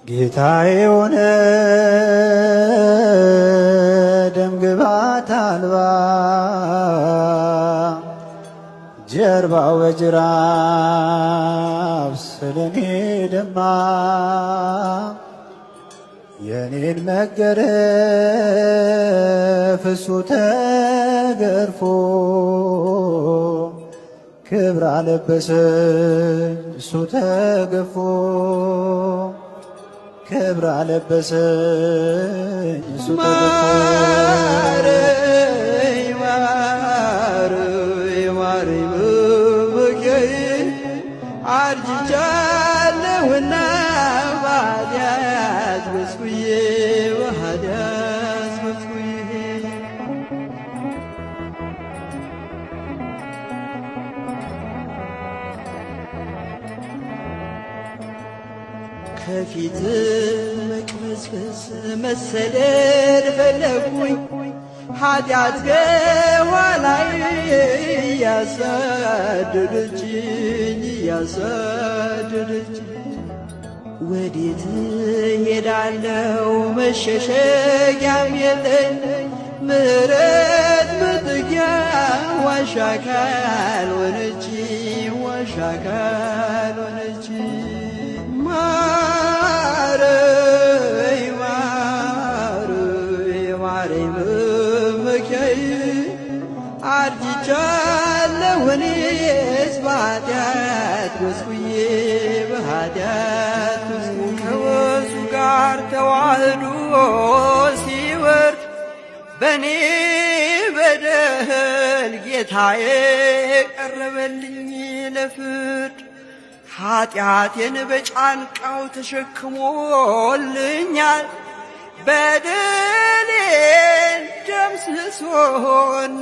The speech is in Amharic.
ጌታዬ ሆነ ደምግባት አልባ ጀርባው በጅራፍ ስለኔ ደማ የኔን መገረፍ እሱ ተገርፎ ክብር አለበሰኝ እሱ ተገፎ ክብር አለበሰኝ እሱ ተገፎ አርጅቻለሁና በኃጢአት በስኩዬ በኃጢአት በስኩዬ ከፊት መቅበዝበዝ መሰደድ ፈለግኩኝ ኃጢአት ከኋላይ እያሳደደችኝ ወዴት ሄዳለው መሸሸጊያም የለኝ ምሕረት መጠጊያ ዋሻ ካልሆነችኝ ማረኝ መመኪያዬ አርጅቻለሁ እኔስ በኃጢአት ጎስቁዬ በኃጢአት ከወዙ ጋር ተዋህዶ ሲወርድ በእኔ በደል ጌታዬ ቀረበልኝ ለፍርድ ኃጢአቴን በጫንቃው ተሸክሞልኛል በደሌን ደምስሶን